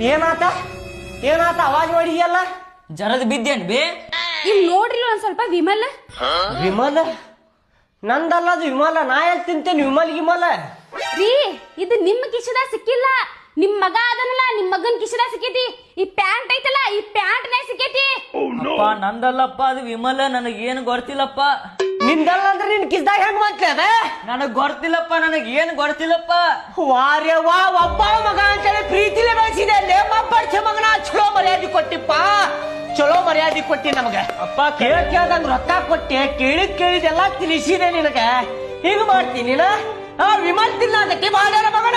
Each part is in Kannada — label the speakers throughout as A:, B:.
A: ಏನಾತ ಏನಾತ ಅವಾಜ್ ಮಾಡಿಯಲ್ಲ
B: ಜರದ್ ಬಿದ್ದೇನ್ ಬೇ
C: ಇಲ್ಲಿ ನೋಡ್ರಿ ಒಂದ್ ಸ್ವಲ್ಪ ವಿಮಲ್
A: ವಿಮಲ ನಂದಲ್ಲ ಅದು ವಿಮಲ ನಾ ಎಲ್ಲಿ ತಿಂತೇನೆ ವಿಮಲ್ ಗಿಮಲ
C: ರೀ ಇದು ನಿಮ್ ಕಿಶದ ಸಿಕ್ಕಿಲ್ಲ ನಿಮ್ ಮಗ ಅದನ್ನಲ್ಲ ನಿಮ್ ಮಗನ್ ಕಿಶದ ಸಿಕ್ಕೈತಿ ಈ ಪ್ಯಾಂಟ್ ಐತಲ್ಲ ಈ ಪ್ಯಾಂಟ್ ನೇ ಸಿಕ್ಕೈತಿ
B: ಅಪ್ಪ ನಂದಲ್ಲಪ್ಪ ಅದು ವಿಮಲ ನನಗೇನು ಗೊತ್ತಿಲ್ಲಪ್ಪ
A: ನಿಂದಲ್ಲ ಅಂದ್ರೆ ನಿನ್ ಕಿಸ್ದಾಗ ಹೆಂಗ್ ಮಾಡ್ಲಿ ಅದ
B: ನನಗ್ ಗೊತ್ತಿಲ್ಲಪ್ಪ ನನಗೇನು ಗೊತ್ತಿಲ್ಲಪ್ಪ
A: ವಾರ್ಯ ವಾ ಒಬ್ಬ ಮಗ ಅಂತೇಳಿ ಪ್ರೀತಿಲೇ ಬೆಳೆಸಿದೆ ಲೇಮಬ್ಬರ್ಚ ಮಗನ ಚಲೋ ಮರ್ಯಾದೆ ಕೊಟ್ಟಿಪ್ಪ ಚಲೋ ಮರ್ಯಾದೆ ಕೊಟ್ಟಿ ನಮಗ ಅಪ್ಪ ಕೇಳ್ದಂಗ್ ರೊಕ್ಕ ಕೊಟ್ಟೆ ಕೇಳಿದೆಲ್ಲ ತಿಳಿಸಿದೆ ನಿನಗ ಹೀಗ ಮಾಡ್ತೀನಿ ನೀನ ಆ ವಿಮಲ್ ತಿನ್ನಕ್ಕೆ ಮಾಡ್ಯಾರ ಮಗನ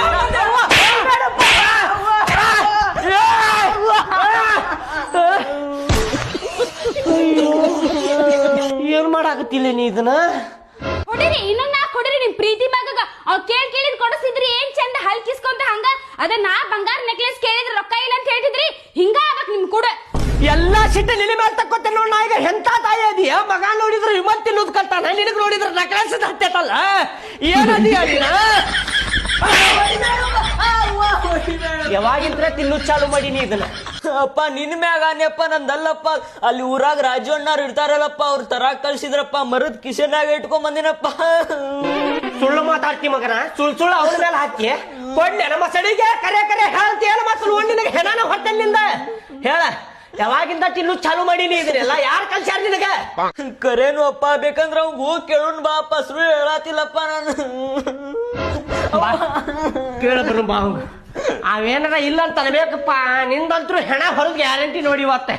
A: ಏನ್ ಮಾಡಾಕತ್ತಿಲ್ಲ ನೀ ಇದನ್ನ
C: ಕೊಡಿರಿ ಇನ್ನೊಂದ್ ನಾ ಕೊಡಿರಿ ನಿಮ್ ಪ್ರೀತಿ ಮಗಗ ಅವ್ ಕೇಳಿದ್ ಕೊಡಿಸಿದ್ರಿ ಏನ್ ಚಂದ ಹಲ್ಕಿಸ್ಕೊಂತ ಹಂಗ ಅದ ನಾ ಬಂಗಾರ ನೆಕ್ಲೆಸ್ ಕೇಳಿದ್ರ ರೊಕ್ಕ ಇಲ್ಲ ಅಂತ ಹೇಳ್ತಿದ್ರಿ ಹಿಂಗ ಆಗ್ಬೇಕ್ ನಿಮ್ ಕೂಡ
A: ಎಲ್ಲಾ ಸಿಟ್ಟು ನಿನ್ನ ಮೇಲೆ ತಕ್ಕೊತ್ತೆ ನೋಡ್ ನಾ ಈಗ ಎಂತ ತಾಯಿ ಅದೀಯ ಮಗ ನೋಡಿದ್ರೆ ವಿಮಲ್ ತಿನ್ನೋದ್ ಕಲ್ತಾನ ನಿನಗ್ ನೋಡಿದ್ರೆ ನಕಲಾಸ ಹತ್ತೈತಲ್ಲ ಏನದೀಯ ನೀನ ಯಾವಾಗಿಂತ್ರ ತಿನ್ನು ಚಾಲು ಮಾಡೀನಿ ಇದನ್ನ
B: ಅಪ್ಪ ನಿನ್ ಮ್ಯಾಗ ಅಪ್ಪ ನಂದಲ್ಲಪ್ಪ ಅಲ್ಲಿ ಊರಾಗ ರಾಜಣ್ಣವ್ರು ಇರ್ತಾರಲ್ಲಪ್ಪ ಅವ್ರು ತರಾಕ್ ಕಳ್ಸಿದ್ರಪ್ಪ ಮರದ ಕಿಶನ್ಯಾಗ ಇಟ್ಕೊಂಡ್ ಬಂದಿನಪ್ಪ
A: ಸುಳ್ಳು ಮಾತಾಡ್ತಿ ಮಗನ ಸುಳ್ಳು ಅವ್ರ ಮೇಲೆ ಹಾಕಿ ಕೊಂಡೆ ನಮ್ಮ ಸಡಿಗೆ ಕರೆ ಹೇಳ್ತಿ ಏನು ಮಾತು ನೋಡಿ ನಿನಗೆ ಹೆಣನ ಹೊಟ್ಟೆಲಿಂದ ಹೇಳ ಯಾವಾಗಿಂದ ತಿನ್ನು ಚಾಲು ಮಾಡೀನಿ ಇದನ್ನೆಲ್ಲ ಯಾರು ಕಲ್ಸ್ಯಾರ ನಿನಗ
B: ಕರೇನು ಅಪ್ಪ ಬೇಕಂದ್ರ ಅವ್ನ್ ಹೋಗಿ ಕೇಳೋಣ ಬಾ ಅಪ್ಪ ಸುಳ್ಳು ಹೇಳತ್ತಿಲ್ಲಪ್ಪ ನಾನು
A: ಕೇಳ ಬರು ಬಾ ಅವೇನಾರ ಇಲ್ಲ ಅಂತ ಅನ್ಬೇಕಪ್ಪ ನಿಂದಂತ್ರು ಹೆಣ ಹೊರಗೆ ಗ್ಯಾರಂಟಿ ನೋಡಿ ಇವತ್ತೆ